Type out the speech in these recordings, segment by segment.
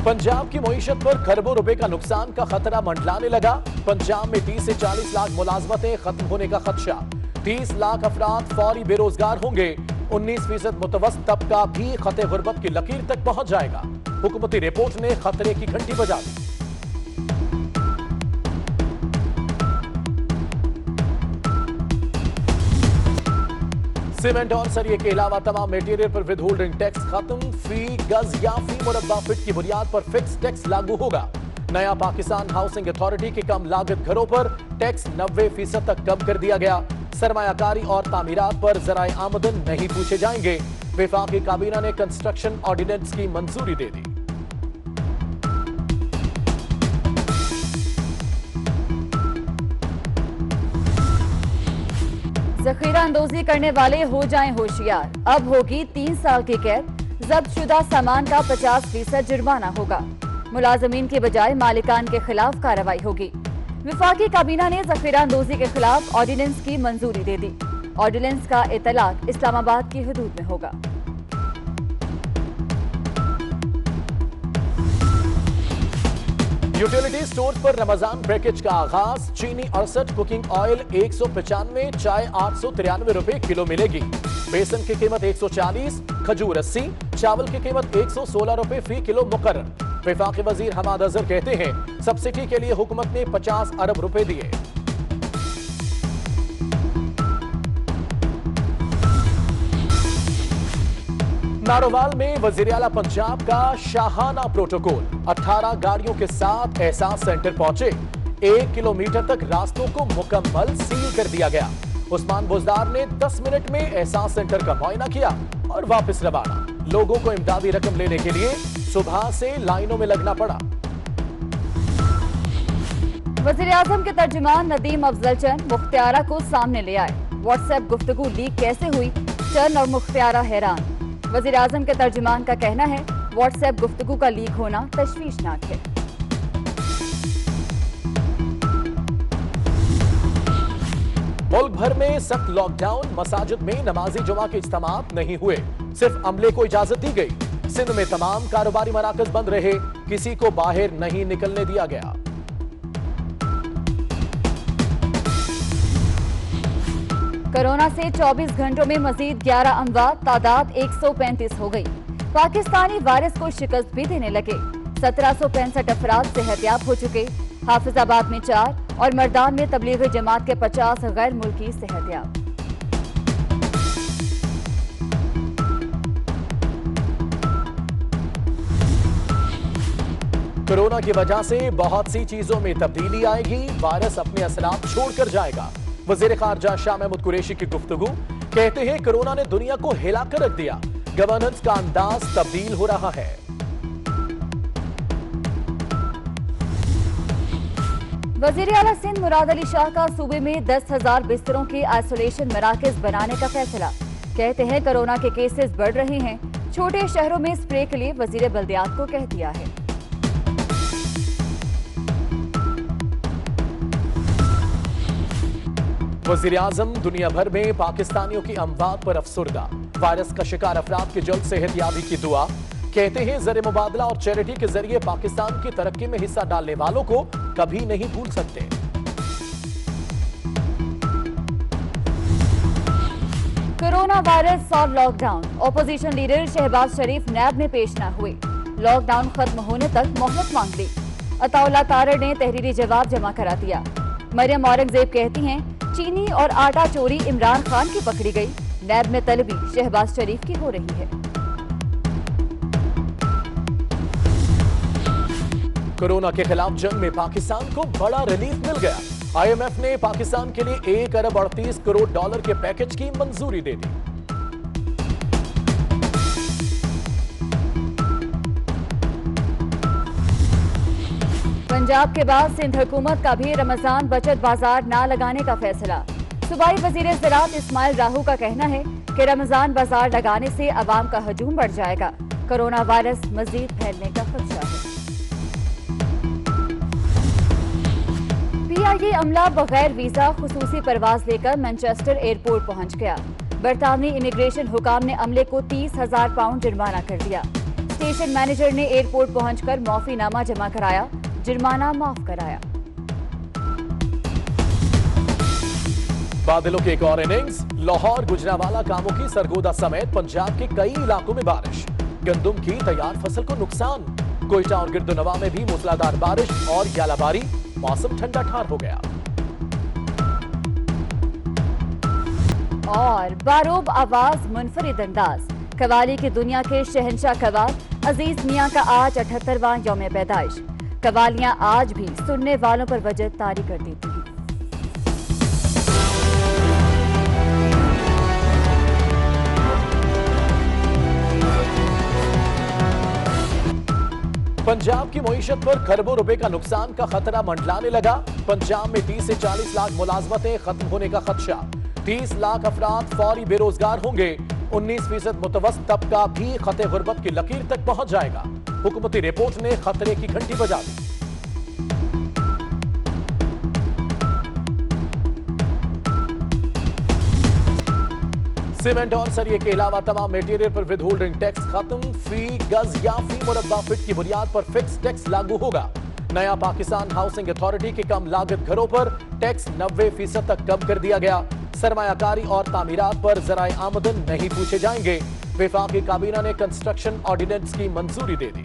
पंजाब की मईशत पर खरबों रुपए का नुकसान का खतरा मंडलाने लगा। पंजाब में 30 से 40 लाख मुलाजमतें खत्म होने का खदशा। 30 लाख अफराद फौरी बेरोजगार होंगे। 19% मुतवस्सित तबका भी खते गुर्बत की लकीर तक पहुंच जाएगा। हुकूमती रिपोर्ट ने खतरे की घंटी बजा दी। सीमेंट और सरिये के अलावा तमाम मटेरियल पर विदहोल्डिंग टैक्स खत्म। फी गज या फी मुरब्बा फीट की बुनियाद पर फिक्स टैक्स लागू होगा। नया पाकिस्तान हाउसिंग अथॉरिटी के कम लागत घरों पर टैक्स 90% तक कम कर दिया गया। सरमायाकारी और तामीरात पर ज़राए आमदन नहीं पूछे जाएंगे। वफाकी काबीना ने कंस्ट्रक्शन ऑर्डिनेंस की मंजूरी दे दी। जखीरा अंदोजी करने वाले हो जाएं होशियार। अब होगी 3 साल की कैद। जब्त शुदा सामान का 50% जुर्माना होगा। मुलाजमीन के बजाय मालिकान के खिलाफ कार्रवाई होगी। वफाकी काबीना ने जखीरा अंदोजी के खिलाफ ऑर्डिनेंस की मंजूरी दे दी। ऑर्डिनेंस का इतलाक इस्लामाबाद की हदूद में होगा। यूटिलिटी स्टोर पर रमजान पैकेज का आगाज। चीनी 68, कुकिंग ऑयल 195, चाय 893 रुपए किलो मिलेगी। बेसन की कीमत 140, खजूर 80, चावल की कीमत 116 रुपए फी किलो मुकर्रर। वफाकी वजीर हमाद अजहर कहते हैं सब्सिडी के लिए हुकूमत ने 50 अरब रुपए दिए। नारोवाल में वजीर आला पंजाब का शाहाना प्रोटोकॉल। 18 गाड़ियों के साथ एहसास सेंटर पहुंचे। 1 किलोमीटर तक रास्तों को मुकम्मल सील कर दिया गया। उस्मान बुजदार ने 10 मिनट में एहसास सेंटर का मुआयना किया और वापस रवाना। लोगों को इमदादी रकम लेने के लिए सुबह से लाइनों में लगना पड़ा। वजीर आजम के तर्जुमान नदीम अफजल चंद मुख्तियारा को सामने ले आए। व्हाट्सएप गुफ्तगू लीक कैसे हुई, चंद और मुख्तियारा हैरान। वजीर आजम के तर्जुमान का कहना है व्हाट्सएप गुफ्तगू का लीक होना तशवीशनाक है। मुल्क भर में सख्त लॉकडाउन। मसाजिद में नमाजी जुमा के इज्तिमात नहीं हुए, सिर्फ अमले को इजाजत दी गई। सिंध में तमाम कारोबारी मराकज बंद रहे, किसी को बाहर नहीं निकलने दिया गया। कोरोना से 24 घंटों में मजीद 11 अमवात, तादाद 135 हो गई। पाकिस्तानी वायरस को शिकस्त भी देने लगे। 1765 अफराद सेहतयाब हो चुके। हाफिजाबाद में 4 और मर्दान में तबलीगी जमात के 50 गैर मुल्की सेहतयाब। कोरोना की वजह से बहुत सी चीजों में तब्दीली आएगी। वायरस अपने असरात छोड़कर जाएगा। वज़ीर ख़ारजा शाह महमूद कुरैशी की गुफ्तगू। कहते हैं कोरोना ने दुनिया को हिलाकर रख दिया। गवर्नेंस का अंदाज तब्दील हो रहा है। वज़ीर आला सिंध मुराद अली शाह का सूबे में 10,000 बिस्तरों के आइसोलेशन मराकज बनाने का फैसला। कहते हैं कोरोना के केसेस बढ़ रहे हैं। छोटे शहरों में स्प्रे के लिए वज़ीर बल्दियात को कह दिया है। वज़ीर आज़म दुनिया भर में पाकिस्तानियों की अमवात पर अफसुर्दा। वायरस का शिकार अफराद की जल्द सेहतयाबी की दुआ। कहते हैं ज़र मुबादला और चैरिटी के जरिए पाकिस्तान की तरक्की में हिस्सा डालने वालों को कभी नहीं भूल सकते। कोरोना वायरस और लॉकडाउन। ऑपोजिशन लीडर शहबाज शरीफ नैब में पेश न हुए। लॉकडाउन खत्म होने तक मोहलत मांग ली। अताउल्लाह तारड़ ने तहरीरी जवाब जमा करा दिया। मरियम औरंगजेब कहती हैं चीनी और आटा चोरी इमरान खान की पकड़ी गई। नैब में तलबी शहबाज शरीफ की हो रही है। कोरोना के खिलाफ जंग में पाकिस्तान को बड़ा रिलीफ मिल गया। IMF ने पाकिस्तान के लिए 1 अरब 38 करोड़ डॉलर के पैकेज की मंजूरी दे दी। पंजाब के बाद सिंध हुकूमत का भी रमजान बचत बाजार ना लगाने का फैसला। सूबाई वजीर ज़राअत इस्माइल राहू का कहना है कि रमजान बाजार लगाने से अवाम का हजूम बढ़ जाएगा। कोरोना वायरस मजीद फैलने का खदशा है। PIA अमला बगैर वीजा खुसूसी परवाज लेकर मैनचेस्टर एयरपोर्ट पहुंच गया। बरतानवी इमिग्रेशन हुकाम ने अमले को 30,000 पाउंड जुर्माना कर दिया। स्टेशन मैनेजर ने एयरपोर्ट पहुंचकर माफीनामा जमा कराया, जुर्माना माफ कराया। बादलों की एक और इनिंग्स। लाहौर, गुजरांवाला, कामोकी, सरगोदा समेत पंजाब के कई इलाकों में बारिश। गंदुम की तैयार फसल को नुकसान। कोयटा और गिरदुनवा में भी मूसलाधार बारिश और यालाबारी। मौसम ठंडा ठार हो गया। और बारोब आवाज, मुनफरिद अंदाज। कवाली की दुनिया के शहंशाह कवाल अजीज मियां का आज 78वां यौम पैदाइश। कवालियां आज भी सुनने वालों पर वजह तारी कर देती हैं। पंजाब की मईशत पर खरबों रुपए का नुकसान का खतरा मंडलाने लगा। पंजाब में 30 से 40 लाख मुलाजमतें खत्म होने का खदशा। 30 लाख अफराद फौरी बेरोजगार होंगे। 19% मुतवस्सित तबका भी खते गुर्बत की लकीर तक पहुंच जाएगा। हुकूमती रिपोर्ट ने खतरे की घंटी बजा दी। सीमेंट और सरिये के अलावा तमाम मटेरियल पर विद होल्डिंग टैक्स खत्म। फी गज या फी मुरब्बा फीट की बुनियाद पर फिक्स टैक्स लागू होगा। नया पाकिस्तान हाउसिंग अथॉरिटी के कम लागत घरों पर टैक्स 90% तक कम कर दिया गया। सरमायाकारी और तामीरात पर ज़राए आमदन नहीं पूछे जाएंगे। वफाकी काबीना ने कंस्ट्रक्शन ऑर्डिनेंस की मंजूरी दे दी।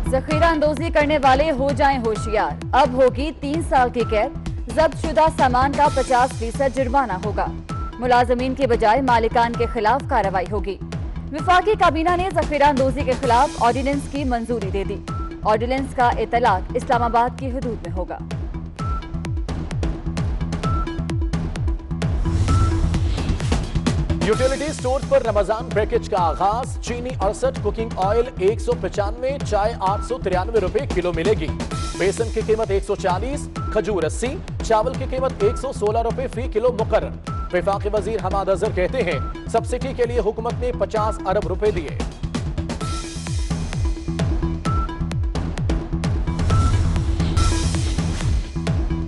जखीरा अंदोजी करने वाले हो जाएं होशियार। अब होगी 3 साल की कैद। जब्तशुदा सामान का 50% जुर्माना होगा। मुलाजमीन की बजाय मालिकान के खिलाफ कार्रवाई होगी। वफाकी काबीना ने जखीरा अंदोजी के खिलाफ ऑर्डिनेंस की मंजूरी दे दी। ऑर्डिनेंस का इतलाक इस्लामाबाद की हुदूद में होगा। यूटिलिटी स्टोर पर रमजान पैकेज का आगाज। चीनी 68, कुकिंग ऑयल 195, चाय 893 रुपए किलो मिलेगी। बेसन की कीमत 140, खजूर 80, चावल की कीमत 116 रुपए फी किलो मुकर्रर। वफाकी वजीर हमाद अजहर कहते हैं सब्सिडी के लिए हुकूमत ने 50 अरब रुपए दिए।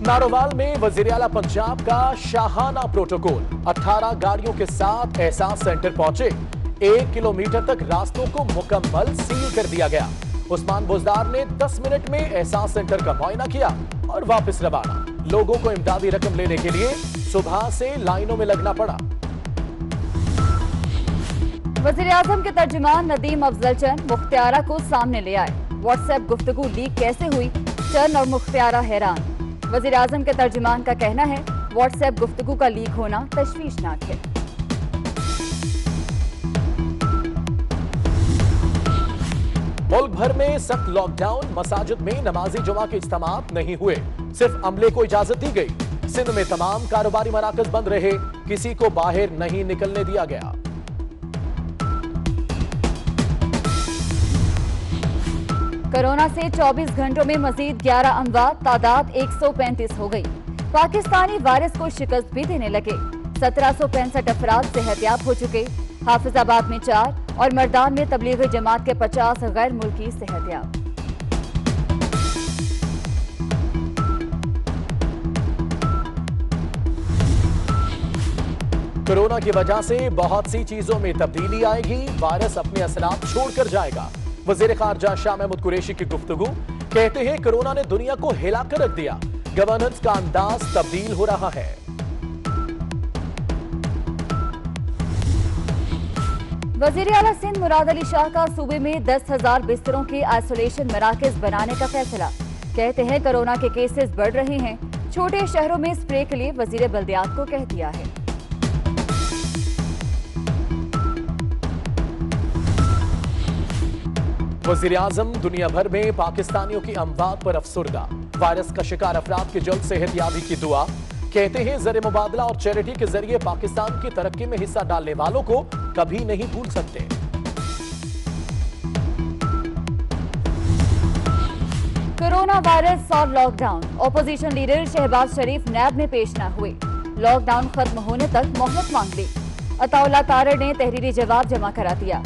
नारोवाल में वजीर आला पंजाब का शाहाना प्रोटोकॉल। 18 गाड़ियों के साथ एहसास सेंटर पहुंचे। 1 किलोमीटर तक रास्तों को मुकम्मल सील कर दिया गया। उस्मान बुजदार ने 10 मिनट में एहसास सेंटर का मुआयना किया और वापस रवाना। लोगों को इमदादी रकम लेने के लिए सुबह से लाइनों में लगना पड़ा। वजीर आजम के तर्जुमान नदीम अफजल चंद मुख्तियारा को सामने ले आए। व्हाट्सएप गुफ्तगू लीक कैसे हुई, चंद और मुख्तियारा हैरान। वजीर आजम के तर्जुमान का कहना है व्हाट्सएप गुफ्तगू का लीक होना तशवीशनाक है। मुल्क भर में सख्त लॉकडाउन। मसाजिद में नमाजी जुमा के इज्तिमात नहीं हुए, सिर्फ अमले को इजाजत दी गई। सिंध में तमाम कारोबारी मराकज बंद रहे, किसी को बाहर नहीं निकलने दिया गया। कोरोना से 24 घंटों में मजीद 11 अमवात, तादाद 135 हो गई। पाकिस्तानी वायरस को शिकस्त भी देने लगे। 1765 अफराद सेहतयाब हो चुके। हाफिजाबाद में 4 और मर्दान में तबलीगी जमात के 50 गैर मुल्की सेहतयाब। कोरोना की वजह से बहुत सी चीजों में तब्दीली आएगी। वायरस अपने असरात छोड़कर जाएगा। वजीर खारजा शाह महमूद कुरैशी की गुफ्तगू। कहते हैं कोरोना ने दुनिया को हिलाकर रख दिया। गवर्नेंस का अंदाज तब्दील हो रहा है। वजीर आला सिंध मुराद अली शाह का सूबे में 10,000 बिस्तरों के आइसोलेशन मराकज बनाने का फैसला। कहते हैं कोरोना के केसेस बढ़ रहे हैं। छोटे शहरों में स्प्रे के लिए वजीर बल्दियात को कह दिया है। वजीर आजम दुनिया भर में पाकिस्तानियों की अमवात पर अफसुर्दा। वायरस का शिकार अफराद की जल्द सेहतयाबी की दुआ। कहते हैं ज़र मुबादला और चैरिटी के जरिए पाकिस्तान की तरक्की में हिस्सा डालने वालों को कभी नहीं भूल सकते। कोरोना वायरस और लॉकडाउन। ऑपोजिशन लीडर शहबाज शरीफ नैब में पेश न हुए। लॉकडाउन खत्म होने तक मोहलत मांग ली। अताउल्लाह तारड़ ने तहरीरी जवाब जमा करा दिया।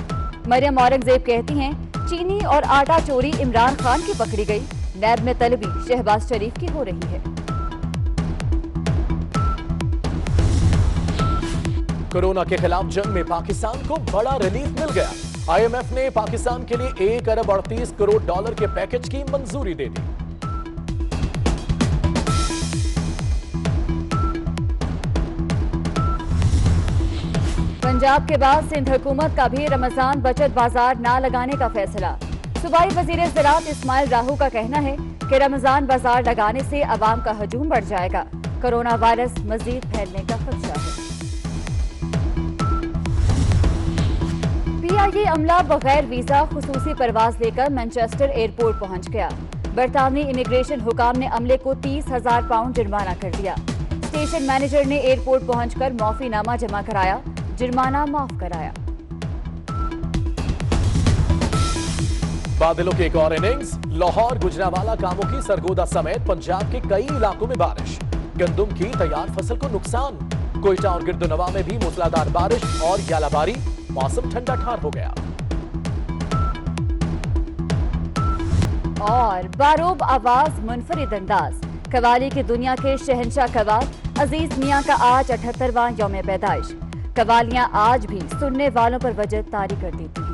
मरियम औरंगजेब कहती हैं चीनी और आटा चोरी इमरान खान की पकड़ी गई। नैब में तलबी शहबाज शरीफ की हो रही है। कोरोना के खिलाफ जंग में पाकिस्तान को बड़ा रिलीफ मिल गया। आईएमएफ ने पाकिस्तान के लिए 1 अरब 38 करोड़ डॉलर के पैकेज की मंजूरी दे दी। पंजाब के बाद सिंध हुकूमत का भी रमजान बचत बाजार ना लगाने का फैसला। सूबाई वजीर ज़राअत इस्माइल राहू का कहना है कि रमजान बाजार लगाने से अवाम का हजूम बढ़ जाएगा। कोरोना वायरस मजीद फैलने का खदशा है। पीआईए अमला बगैर वीजा खुसूसी परवाज लेकर मैनचेस्टर एयरपोर्ट पहुंच गया। बरतानवी इमिग्रेशन हुकाम ने अमले को 30,000 पाउंड जुर्माना कर दिया। स्टेशन मैनेजर ने एयरपोर्ट पहुंचकर माफीनामा जमा कराया, जुर्माना माफ कराया। बादलों की एक और इनिंग्स। लाहौर, गुजरांवाला, कामोकी, सरगोदा समेत पंजाब के कई इलाकों में बारिश। गंदुम की तैयार फसल को नुकसान। कोयटा और गिरदुनवा में भी मूसलाधार बारिश और यालाबारी। मौसम ठंडा ठार हो गया। और बारोब आवाज, मुनफरिद अंदाज। कवाली की दुनिया के शहंशाह कवाल अजीज मियां का आज 78वां यौम पैदाइश। कवालियां आज भी सुनने वालों पर वजह तारी कर देती हैं।